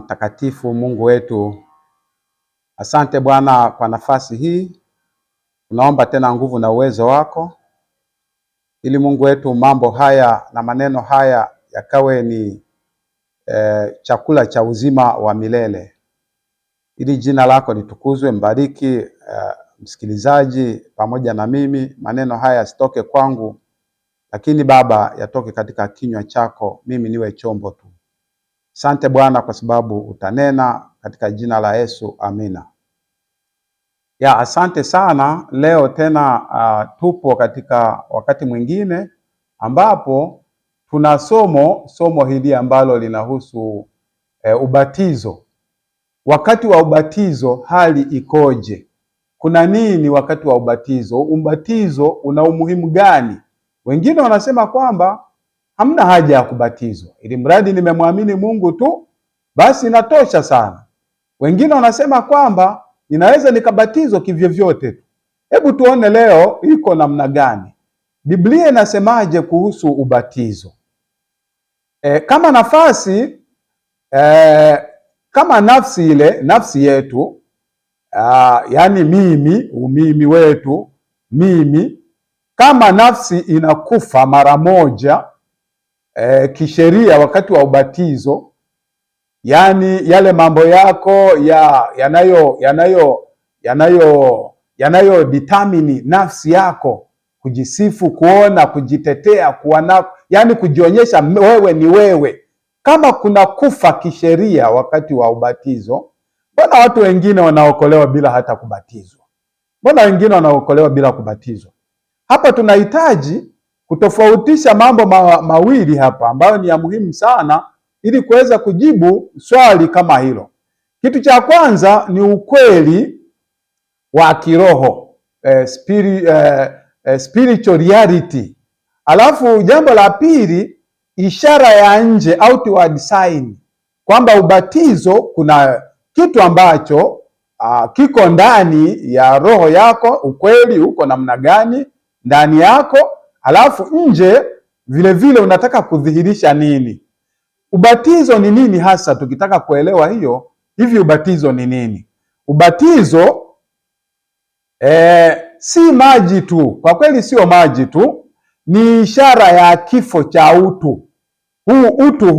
Mtakatifu Mungu wetu, asante Bwana kwa nafasi hii. Tunaomba tena nguvu na uwezo wako, ili Mungu wetu mambo haya na maneno haya yakawe ni chakula cha uzima wa milele, ili jina lako litukuzwe. Mbariki msikilizaji pamoja na mimi, maneno haya yasitoke kwangu, lakini Baba yatoke katika kinywa chako, mimi niwe chombo tu. Asante Bwana kwa sababu utanena katika jina la Yesu, amina. Asante sana. Leo tena tupo katika wakati mwingine ambapo tuna somo hili ambalo linahusu ubatizo. Wakati wa ubatizo hali ikoje? Kuna nini wakati wa ubatizo? Ubatizo una umuhimu gani? Wengine wanasema kwamba hamna haja ya kubatizwa, ili mradi nimemwamini Mungu tu basi inatosha sana. Wengine wanasema kwamba ninaweza nikabatizwa kivyovyote tu. Hebu tuone leo iko namna gani. Biblia inasemaje kuhusu ubatizo? Kama nafasi kama nafsi yetu, yani umimi wetu, kama nafsi inakufa mara moja kisheria wakati wa ubatizo, yani yale mambo yako yanayo determine nafsi yako, kujisifu, kuona, kujitetea, yani kujionyesha wewe ni wewe. Kama kuna kufa kisheria wakati wa ubatizo, mbona watu wengine wanaokolewa bila hata kubatizwa? Mbona wengine wanaokolewa bila kubatizwa? Hapa tunahitaji kutofautisha mambo mawili hapa ambayo ni ya muhimu sana ili kuweza kujibu swali kama hilo. Kitu cha kwanza ni ukweli wa kiroho, spiritual reality. Alafu jambo la pili, ishara ya nje, outward sign, kwamba ubatizo kuna kitu ambacho kiko ndani ya roho yako, ukweli uko namna gani ndani yako, alafu nje vile vile unataka kudhihirisha nini. Ubatizo ni nini hasa? Tukitaka kuelewa hivi ubatizo ni nini? Ubatizo si maji tu, kwa kweli sio maji tu, ni ishara ya kifo cha utu. Utu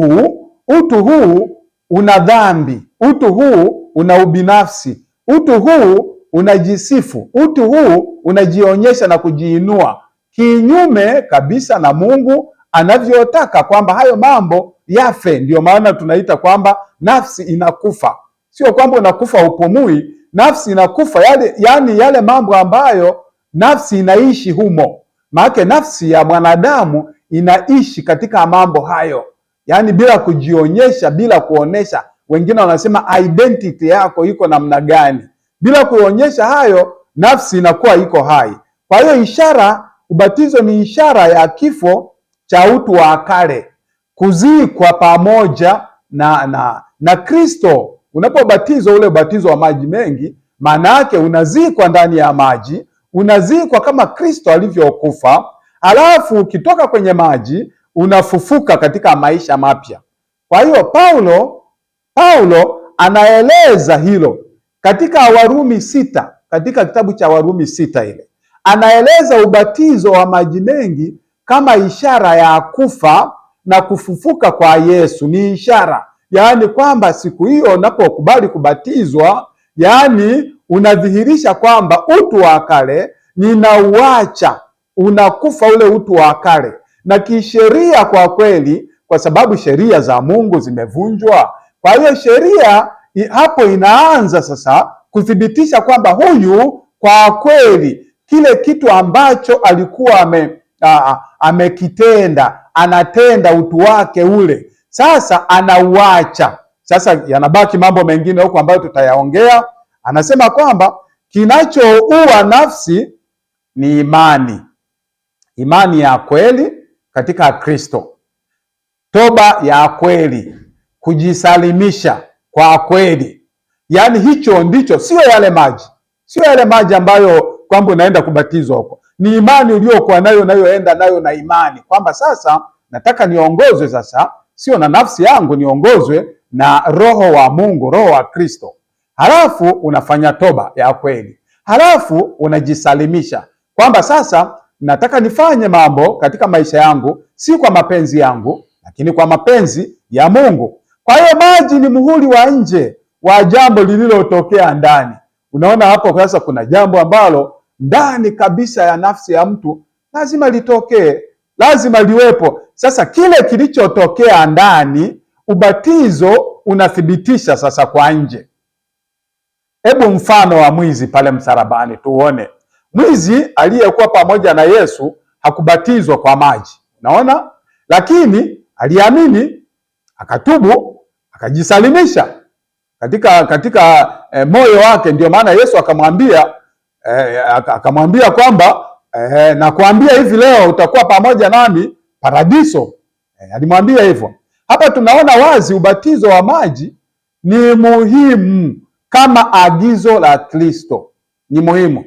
huu una dhambi, utu huu una ubinafsi, utu huu unajisifu, utu huu unajionyesha na kujiinua kinyume kabisa na Mungu anavyotaka kwamba hayo mambo yafe. Ndio maana tunaita kwamba nafsi inakufa. Sio kwamba unakufa upumui, nafsi inakufa, yale mambo ambayo nafsi inaishi humo. Maana nafsi ya mwanadamu inaishi katika mambo hayo, yani bila kujionyesha, bila kuonesha. Wengine wanasema identity yako iko namna gani. Bila kuonyesha hayo, nafsi inakuwa iko hai. Kwa hiyo ubatizo ni ishara ya kifo cha utu wa kale, kuzikwa pamoja na Kristo. Unapobatizwa, ule ubatizo wa maji mengi, maana yake unazikwa ndani ya maji, unazikwa kama Kristo alivyokufa, alafu ukitoka kwenye maji unafufuka katika maisha mapya. Kwa hiyo Paulo anaeleza hilo katika Warumi 6, katika kitabu cha Warumi 6 ile anaeleza ubatizo wa maji mengi kama ishara ya kufa na kufufuka kwa Yesu. Ni ishara, yaani kwamba siku hiyo unapokubali kubatizwa, yaani unadhihirisha kwamba utu wa kale ninauacha, unakufa ule utu wa kale. Na kisheria kwa kweli, kwa sababu sheria za Mungu zimevunjwa, kwa hiyo sheria hapo inaanza sasa kuthibitisha kwamba huyu kwa kweli kile kitu ambacho alikuwa amekitenda, anatenda utu wake ule, sasa anauacha. Sasa yanabaki mambo mengine huko ambayo tutayaongea. Anasema kwamba kinachoua nafsi ni imani ya kweli katika Kristo, toba ya kweli, kujisalimisha kwa kweli. Yaani hicho ndicho, sio yale maji ambayo kwamba unaenda kubatizwa huko. Ni imani uliyokuwa nayo unayoenda nayo na imani kwamba sasa nataka niongozwe, sasa sio na nafsi yangu niongozwe, na Roho wa Mungu, Roho wa Kristo, halafu unafanya toba ya kweli, halafu unajisalimisha kwamba sasa nataka nifanye mambo katika maisha yangu, si kwa mapenzi yangu, lakini kwa mapenzi ya Mungu. Kwa hiyo maji ni muhuri wa nje wa jambo lililotokea ndani. Unaona hapo sasa kuna jambo ambalo ndani kabisa ya nafsi ya mtu lazima litokee, lazima liwepo. Sasa kile kilichotokea ndani, ubatizo unathibitisha sasa kwa nje. Hebu mfano wa mwizi pale msalabani tuone. Mwizi aliyekuwa pamoja na Yesu hakubatizwa kwa maji, unaona, lakini aliamini, akatubu, akajisalimisha katika moyo wake. Ndio maana Yesu akamwambia kwamba nakuambia hivi leo utakuwa pamoja nami paradiso. Alimwambia hivyo. Hapa tunaona wazi ubatizo wa maji ni muhimu kama agizo la Kristo, ni muhimu,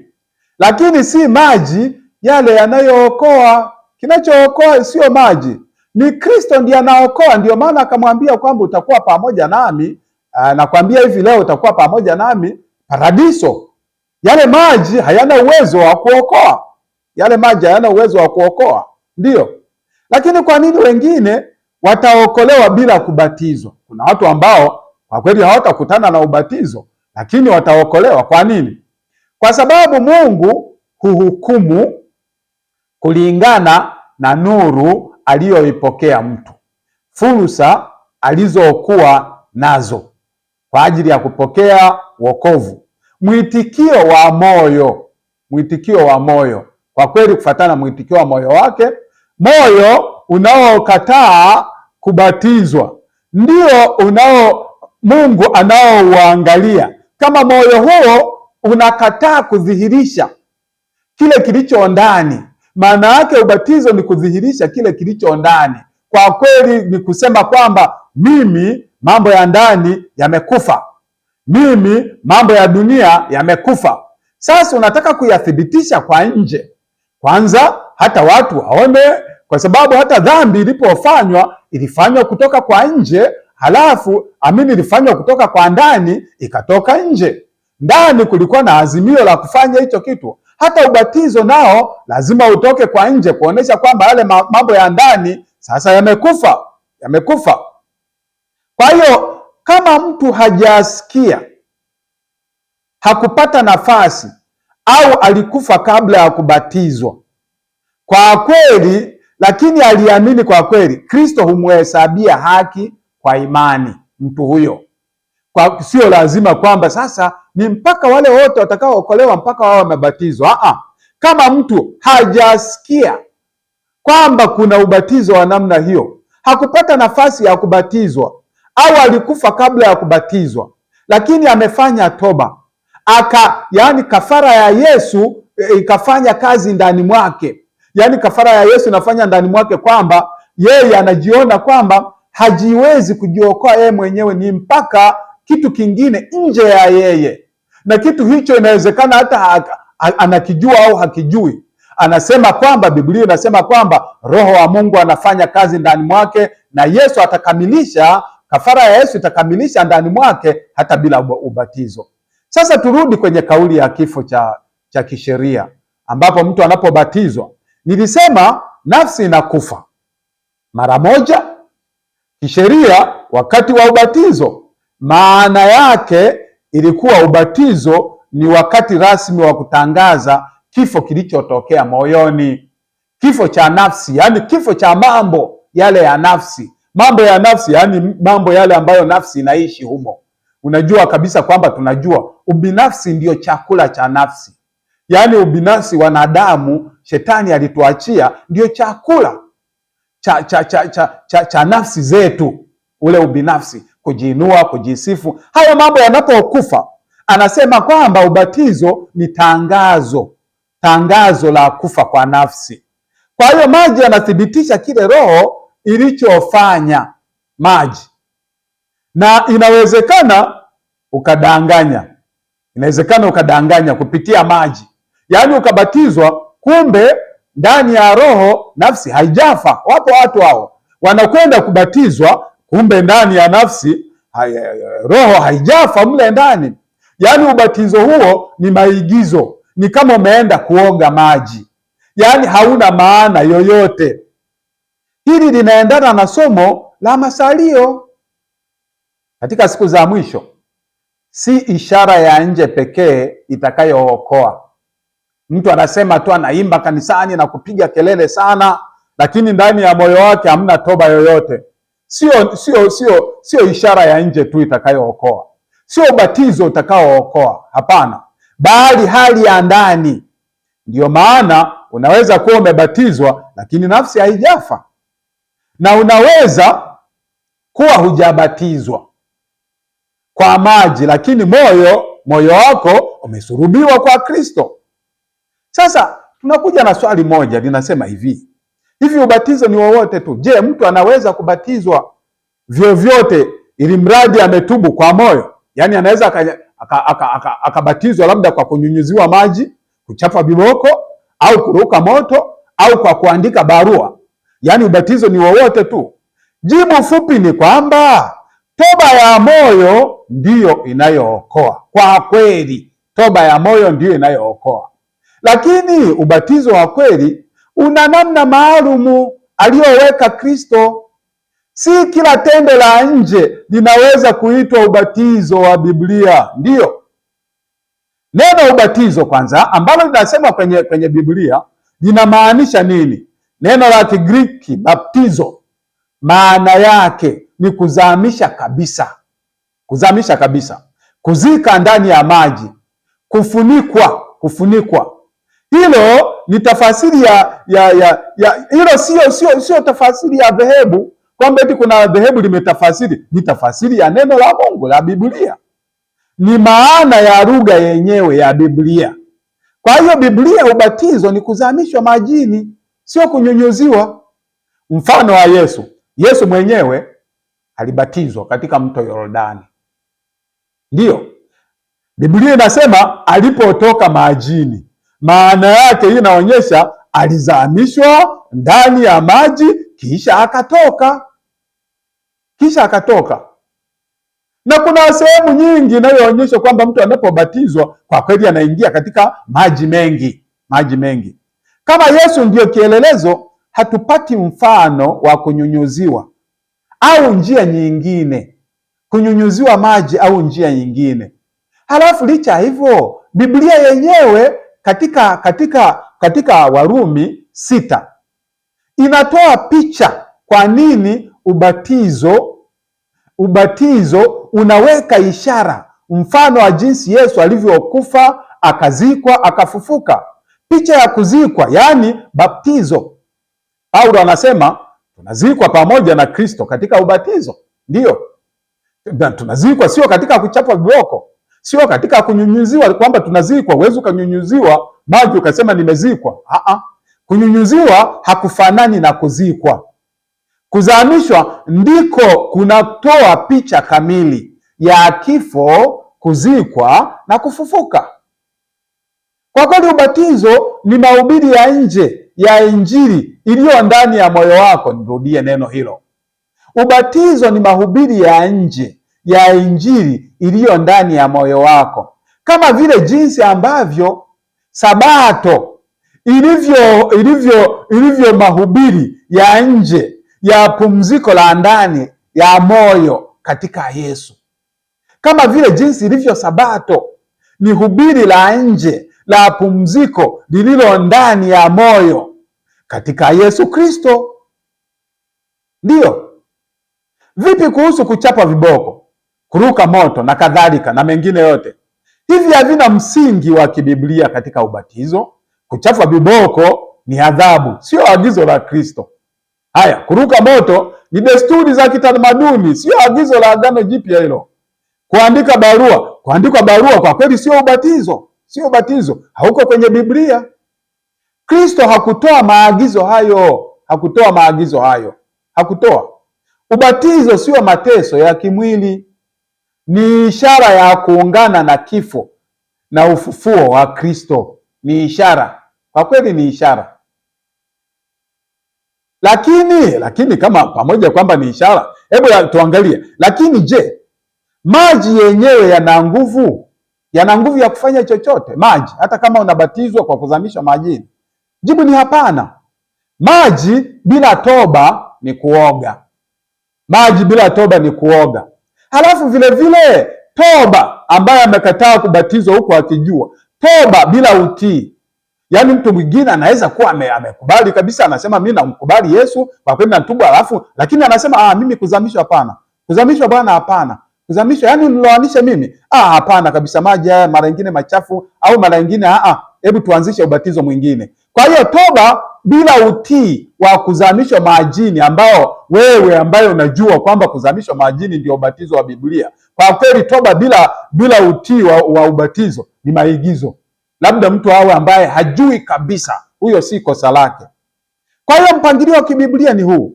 lakini si maji yale yanayookoa. Kinachookoa sio maji, ni Kristo ndiye anaokoa. Ndio maana akamwambia kwamba utakuwa pamoja nami, nakwambia hivi leo utakuwa pamoja nami paradiso. Yale maji hayana uwezo wa kuokoa, yale maji hayana uwezo wa kuokoa, ndio. Lakini kwa nini wengine wataokolewa bila kubatizwa? Kuna watu ambao kwa kweli hawatakutana na ubatizo, lakini wataokolewa. Kwa nini? Kwa sababu Mungu huhukumu kulingana na nuru aliyoipokea mtu, fursa alizokuwa nazo kwa ajili ya kupokea wokovu, mwitikio wa moyo. Kwa kweli kufuatana mwitikio wa moyo wake, moyo unaokataa kubatizwa ndio Mungu anaouangalia. Kama moyo huo unakataa kudhihirisha kile kilicho ndani, maana yake ubatizo ni kudhihirisha kile kilicho ndani. Kwa kweli ni kusema kwamba mimi mambo ya ndani yamekufa, mimi mambo ya dunia yamekufa. Sasa unataka kuyathibitisha kwa nje, kwanza hata watu waone, kwa sababu hata dhambi ilipofanywa ilifanywa kutoka kwa nje, halafu ilifanywa kutoka kwa ndani ikatoka nje. Ndani kulikuwa na azimio la kufanya hicho kitu. Hata ubatizo nao lazima utoke kwa nje kuonesha kwamba yale mambo ya ndani sasa yamekufa. Kwa hiyo kama mtu hajasikia, hakupata nafasi, au alikufa kabla ya kubatizwa kwa kweli, lakini aliamini kwa kweli, Kristo humhesabia haki kwa imani mtu huyo. Sio lazima kwamba sasa ni mpaka wale wote watakaookolewa mpaka wao wamebatizwa. Kama mtu hajasikia kwamba kuna ubatizo wa namna hiyo, hakupata nafasi ya kubatizwa, au alikufa kabla ya kubatizwa, lakini amefanya toba, yani kafara ya Yesu ikafanya kazi ndani mwake. Yani kafara ya Yesu inafanya ndani mwake kwamba yeye anajiona kwamba hajiwezi kujiokoa yeye mwenyewe, ni mpaka kitu kingine nje ya yeye, na kitu hicho inawezekana hata anakijua au hakijui. Anasema kwamba Biblia inasema kwamba Roho wa Mungu anafanya kazi ndani mwake, na Yesu atakamilisha, kafara ya Yesu itakamilisha ndani mwake hata bila ubatizo. Sasa turudi kwenye kauli ya kifo cha kisheria, ambapo mtu anapobatizwa, nilisema nafsi inakufa mara moja kisheria wakati wa ubatizo. Maana yake ilikuwa ubatizo ni wakati rasmi wa kutangaza kifo kilichotokea moyoni, kifo cha nafsi, yani kifo cha mambo yale ya nafsi. Mambo ya nafsi, yani mambo yale ambayo nafsi inaishi humo. Unajua kabisa kwamba tunajua ubinafsi ndio chakula cha nafsi, yani ubinafsi wanadamu shetani alituachia ndio chakula cha nafsi zetu, ule ubinafsi, kujiinua, kujisifu. Hayo mambo yanapokufa, anasema kwamba ubatizo ni tangazo la kufa kwa nafsi. Kwa hiyo maji yanathibitisha kile Roho ilichofanya maji, na inawezekana ukadanganya kupitia maji, yaani ukabatizwa, kumbe ndani ya Roho nafsi haijafa. Wapo watu hao wanakwenda kubatizwa, kumbe ndani ya nafsi roho haijafa mle ndani. Yaani ubatizo huo ni maigizo, ni kama umeenda kuoga maji, yaani hauna maana yoyote. Hili linaendana na somo la masalio katika siku za mwisho. Si ishara ya nje pekee itakayookoa. Mtu anasema tu, anaimba kanisani na kupiga kelele sana, lakini ndani ya moyo wake hamna toba yoyote. Sio ishara ya nje tu itakayookoa, sio ubatizo utakaookoa, hapana, bali hali ya ndani. Ndiyo maana unaweza kuwa umebatizwa lakini nafsi haijafa, na unaweza kuwa hujabatizwa kwa maji lakini moyo wako umesurubiwa kwa Kristo. Sasa tunakuja na swali moja linasema hivi ubatizo ni wowote tu? Je, mtu anaweza kubatizwa vyovyote ili mradi ametubu kwa moyo? Yaani anaweza akabatizwa labda kwa kunyunyiziwa maji, kuchapa viboko, au kuruka moto, au kwa kuandika barua? Yaani ubatizo ni wowote tu? Jibu fupi ni kwamba toba ya moyo ndiyo inayookoa. Kwa kweli, toba ya moyo ndiyo inayookoa. Lakini ubatizo wa kweli una namna maalumu aliyoweka Kristo. Si kila tendo la nje linaweza kuitwa ubatizo wa Biblia. Ndiyo, neno ubatizo kwanza ambalo linasema kwenye Biblia linamaanisha nini? Neno la Kigiriki baptizo, maana yake ni kuzamisha kabisa. Kuzamisha kabisa, kuzika ndani ya maji, kufunikwa. Hilo ni tafasiri hilo sio tafasiri ya dhehebu, kwamba eti kuna dhehebu limetafasiri. Ni tafasiri ya neno la Mungu la Biblia, ni maana ya lugha yenyewe ya Biblia. Kwa hiyo Biblia, ubatizo ni kuzamishwa majini, sio kunyunyuziwa. Mfano wa Yesu mwenyewe alibatizwa katika mto Yordani. Ndiyo, Biblia inasema alipotoka majini. Maana yake hii inaonyesha alizamishwa ndani ya maji kisha akatoka. Na kuna sehemu nyingi inayoonyesha kwamba mtu anapobatizwa kwa kweli anaingia katika maji mengi. Kama Yesu ndiyo kielelezo, hatupati mfano wa kunyunyuziwa au njia nyingine, kunyunyuziwa maji au njia nyingine. Halafu licha hivyo, Biblia yenyewe katika Warumi 6 inatoa picha kwa nini ubatizo unaweka ishara, mfano wa jinsi Yesu alivyokufa, akazikwa, akafufuka. Picha ya kuzikwa, yaani baptizo. Paulo anasema tunazikwa pamoja na Kristo katika ubatizo. Ndiyo, tunazikwa, sio katika kuchapwa viboko, sio katika kunyunyuziwa kwamba tunazikwa. Huwezi ukanyunyuziwa maji ukasema nimezikwa. Kunyunyuziwa hakufanani na kuzikwa. Kuzamishwa ndiko kunatoa picha kamili ya kifo, kuzikwa na kufufuka. Kwa kweli ubatizo ni mahubiri ya nje ya Injili iliyo ndani ya moyo wako. Nirudie neno hilo. Ubatizo ni mahubiri ya nje ya Injili iliyo ndani ya moyo wako, kama vile jinsi ambavyo Sabato ilivyo mahubiri ya nje ya pumziko la ndani ya moyo katika Yesu. Kama vile jinsi ilivyo Sabato ni hubiri la nje la pumziko lililo ndani ya moyo katika Yesu Kristo. Ndiyo. Vipi kuhusu kuchapa viboko, kuruka moto na kadhalika na mengine yote? Hivi havina msingi wa kibiblia katika ubatizo. Kuchapa viboko ni adhabu, sio agizo la Kristo. Haya, kuruka moto ni desturi za kitamaduni, sio agizo la Agano Jipya hilo. Kuandika barua kwa kweli sio ubatizo, hauko kwenye Biblia. Kristo hakutoa maagizo hayo. Ubatizo sio mateso ya kimwili, ni ishara ya kuungana na kifo na ufufuo wa Kristo. Ni ishara, kwa kweli ni ishara. Lakini kama pamoja kwamba ni ishara, hebu tuangalie. Lakini je, Maji yenyewe yana nguvu ya kufanya chochote? Maji hata kama unabatizwa kwa kuzamishwa majini? Jibu ni hapana. Maji bila toba ni kuoga. Maji bila toba ni kuoga. Halafu vile vile toba ambaye amekataa kubatizwa huko akijua, toba bila utii. Yaani mtu mwingine anaweza kuwa amekubali kabisa, anasema mimi namkubali Yesu, kwa kweli natubu, lakini anasema mimi kuzamishwa hapana. Kuzamishwa bwana hapana. Kuzamishwa yani niloanisha mimi? Hapana kabisa, maji haya mara nyingine machafu, au mara nyingine hebu tuanzishe ubatizo mwingine. Kwa hiyo toba bila utii wa kuzamishwa majini, ambao wewe ambaye unajua kwamba kuzamishwa majini ndio ubatizo wa Biblia, kwa kweli toba bila utii wa ubatizo ni maigizo. Labda mtu awe ambaye hajui kabisa, huyo si kosa lake. Kwa hiyo mpangilio wa kibiblia ni huu: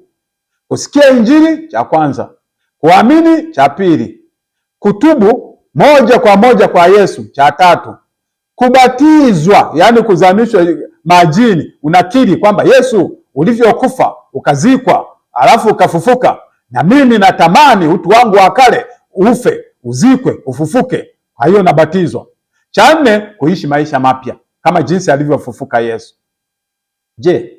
kusikia injili cha kwanza, kuamini cha pili, kutubu moja kwa moja kwa Yesu cha tatu, kubatizwa yani kuzamishwa majini, unakiri kwamba Yesu ulivyokufa ukazikwa alafu ukafufuka, na mimi natamani utu wangu wa kale ufe, uzikwe, ufufuke, kwa hiyo nabatizwa. Cha nne, kuishi maisha mapya kama jinsi alivyofufuka Yesu. Je,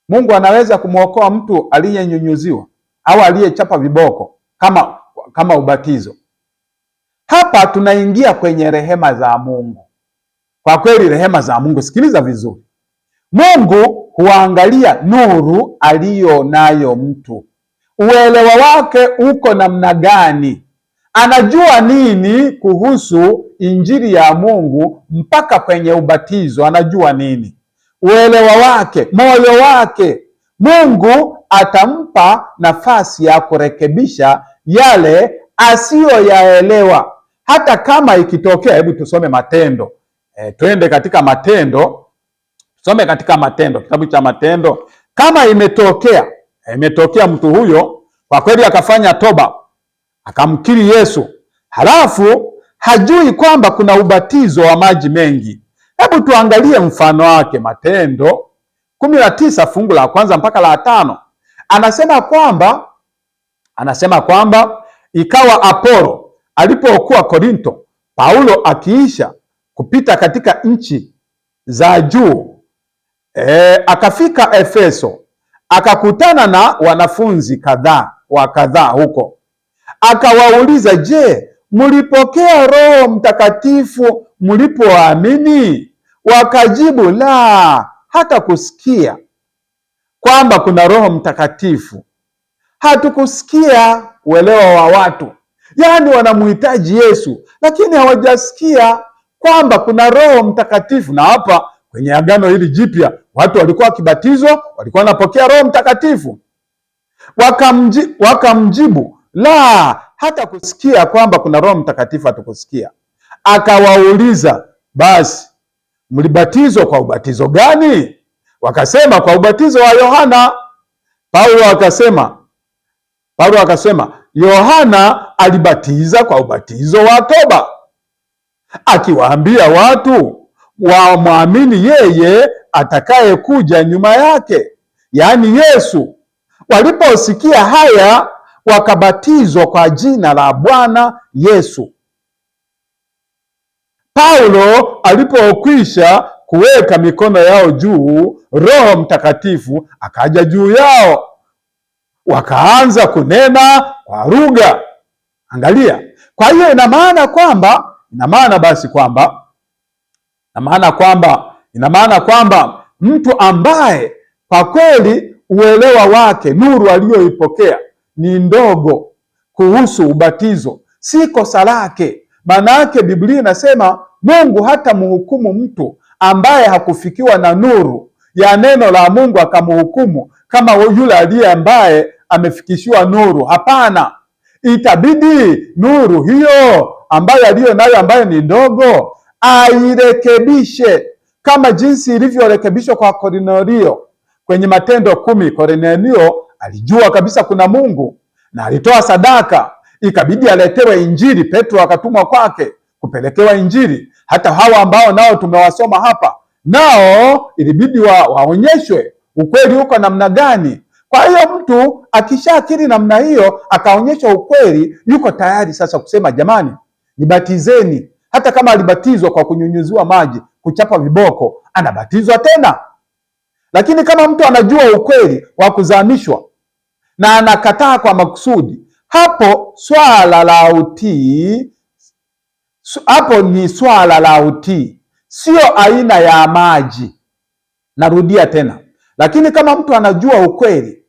Mungu anaweza kumwokoa mtu aliyenyunyuziwa au aliyechapa viboko kama ubatizo? Hapa tunaingia kwenye rehema za Mungu. Kwa kweli rehema za Mungu, sikiliza vizuri. Mungu huangalia nuru aliyo nayo mtu. Uelewa wake uko namna gani? Anajua nini kuhusu injili ya Mungu mpaka kwenye ubatizo? Anajua nini? Uelewa wake, moyo wake. Mungu atampa nafasi ya kurekebisha yale asiyoyaelewa, hata kama ikitokea. Hebu tusome Matendo. Twende katika Matendo, tusome katika Matendo, kitabu cha Matendo. Kama imetokea mtu huyo kwa kweli akafanya toba, akamkiri Yesu, halafu hajui kwamba kuna ubatizo wa maji mengi. Hebu tuangalie mfano wake. Matendo 19 fungu la kwanza mpaka la 5. Anasema kwamba ikawa Apolo alipokuwa Korinto, Paulo akiisha kupita katika nchi za juu, akafika Efeso, akakutana na wanafunzi kadhaa huko. Akawauliza, je, mlipokea Roho Mtakatifu mlipoamini? Wakajibu, la, hata kusikia kwamba kuna Roho Mtakatifu hatukusikia. Uelewa wa watu, yaani wanamhitaji Yesu lakini hawajasikia kwamba kuna Roho Mtakatifu. Na hapa kwenye Agano hili Jipya watu walikuwa wakibatizwa, walikuwa wanapokea Roho Mtakatifu. Wakamjibu, la, hata kusikia kwamba kuna Roho Mtakatifu hatukusikia. Akawauliza, basi mlibatizwa kwa ubatizo gani? Wakasema, kwa ubatizo wa Yohana. Paulo akasema, Yohana alibatiza kwa ubatizo wa toba, akiwaambia watu wamwamini yeye atakayekuja nyuma yake, yaani Yesu. Waliposikia haya, wakabatizwa kwa jina la Bwana Yesu. Paulo alipokwisha kuweka mikono yao juu, Roho Mtakatifu akaja juu yao, wakaanza kunena kwa lugha. Angalia. Kwa hiyo ina maana kwamba mtu ambaye kwa kweli uelewa wake, nuru aliyoipokea ni ndogo kuhusu ubatizo, si kosa lake. Maana yake Biblia inasema Mungu hata mhukumu mtu ambaye hakufikiwa na nuru ya neno la Mungu akamhukumu kama yule aliye ambaye amefikishiwa nuru. Hapana, itabidi nuru hiyo ambayo aliyo nayo, ambayo ni ndogo, airekebishe kama jinsi ilivyorekebishwa kwa Kornelio kwenye Matendo 10. Kornelio alijua kabisa kuna Mungu na alitoa sadaka, ikabidi aletewe injili. Petro akatumwa kwake kupelekewa injili. Hata hawa ambao nao tumewasoma hapa, nao ilibidi waonyeshwe ukweli uko namna gani. Kwa hiyo mtu akishaakiri namna hiyo, akaonyesha ukweli, yuko tayari sasa kusema jamani, nibatizeni. Hata kama alibatizwa kwa kunyunyuziwa maji, kuchapa viboko, anabatizwa tena. Lakini kama mtu anajua ukweli wa kuzamishwa na anakataa kwa makusudi, hapo swala la utii, hapo ni swala la utii, sio aina ya maji. Narudia tena, lakini kama mtu anajua ukweli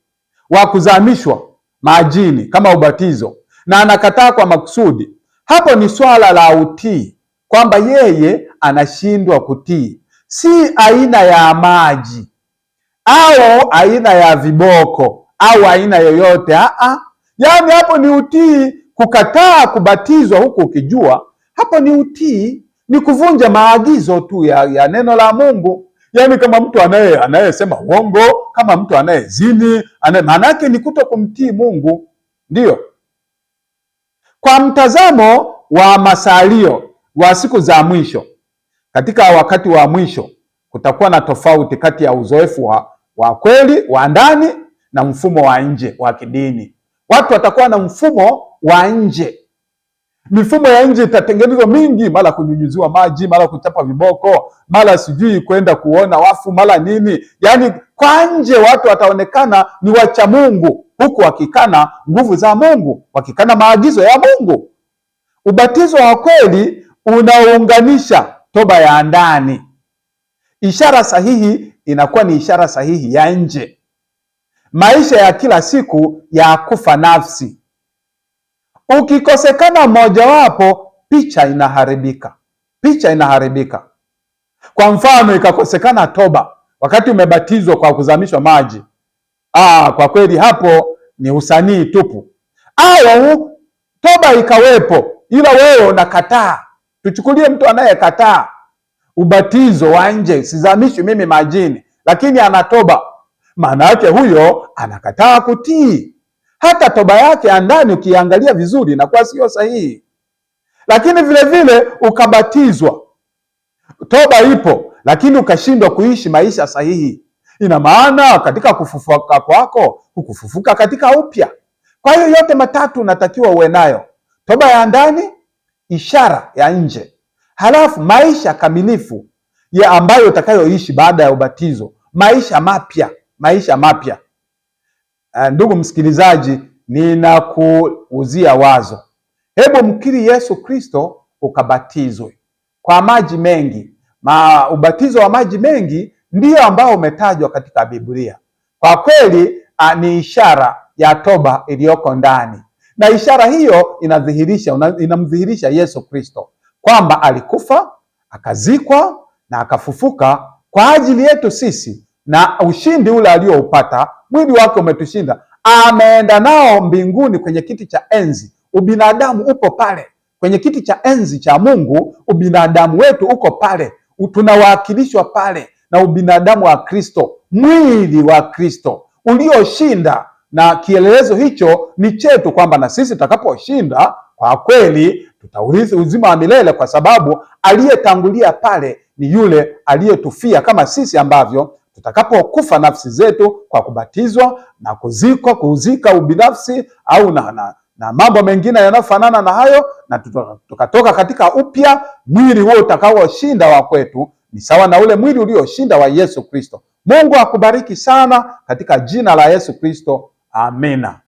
wa kuzamishwa majini kama ubatizo na anakataa kwa makusudi, hapo ni swala la utii, kwamba yeye anashindwa kutii, si aina ya maji au aina ya viboko au aina yoyote. Yaani hapo ni utii. Kukataa kubatizwa huku ukijua, hapo ni utii, ni kuvunja maagizo tu ya neno la Mungu. Yaani kama mtu anayesema uongo, kama mtu anayezini, maana yake ni kuto kumtii Mungu. Ndiyo, kwa mtazamo wa masalio wa siku za mwisho, katika wakati wa mwisho kutakuwa na tofauti kati ya uzoefu wa kweli wa ndani na mfumo wa nje wa kidini. Watu watakuwa na mfumo wa nje. Mifumo ya nje itatengenezwa mingi, mara kunyunyuziwa maji, mara kuchapa viboko, mara sijui kwenda kuona wafu, mara nini. Yaani kwa nje watu wataonekana ni wacha Mungu, huku wakikana nguvu za Mungu, wakikana maagizo ya Mungu. Ubatizo wa kweli unaunganisha toba ya ndani. Ishara sahihi inakuwa ni ishara sahihi ya nje. Maisha ya kila siku ya kufa nafsi. Ukikosekana mojawapo, picha inaharibika. Picha inaharibika. Kwa mfano, ikakosekana toba wakati umebatizwa kwa kuzamishwa maji, kwa kweli hapo ni usanii tupu. Au toba ikawepo, ila wewe unakataa. Tuchukulie mtu anayekataa ubatizo wa nje, sizamishwi mimi majini, lakini anatoba, maana yake huyo anakataa kutii. Hata toba yake ya ndani ukiangalia vizuri inakuwa sio sahihi. Lakini vile vile ukabatizwa, toba ipo, lakini ukashindwa kuishi maisha sahihi, ina maana katika kufufuka kwako hukufufuka katika upya. Kwa hiyo yote matatu unatakiwa uwe nayo: toba ya ndani, ishara ya nje, halafu maisha kamilifu ya ambayo utakayoishi baada ya ubatizo, maisha mapya, maisha mapya. Ndugu msikilizaji, ninakuuzia wazo. Hebu mkiri Yesu Kristo ukabatizwe kwa maji mengi. Ubatizo wa maji mengi ndio ambao umetajwa katika Biblia. Kwa kweli ni ishara ya toba iliyoko ndani, na ishara hiyo inamdhihirisha Yesu Kristo kwamba alikufa, akazikwa na akafufuka kwa ajili yetu sisi, na ushindi ule alioupata, mwili wake umetushinda, ameenda nao mbinguni kwenye kiti cha enzi. Ubinadamu upo pale kwenye kiti cha enzi cha Mungu, ubinadamu wetu uko pale, tunawakilishwa pale na ubinadamu wa Kristo, mwili wa Kristo ulioshinda. Na kielelezo hicho ni chetu, kwamba na sisi tutakaposhinda kwa kweli tutaurithi uzima wa milele, kwa sababu aliyetangulia pale ni yule aliyetufia, kama sisi ambavyo tutakapokufa nafsi zetu kwa kubatizwa na kuzikwa, kuuzika ubinafsi au na mambo mengine yanayofanana na hayo, na tukatoka katika upya, mwili huo utakaoshinda wa kwetu ni sawa na ule mwili ulioshinda wa Yesu Kristo. Mungu akubariki sana katika jina la Yesu Kristo. Amina.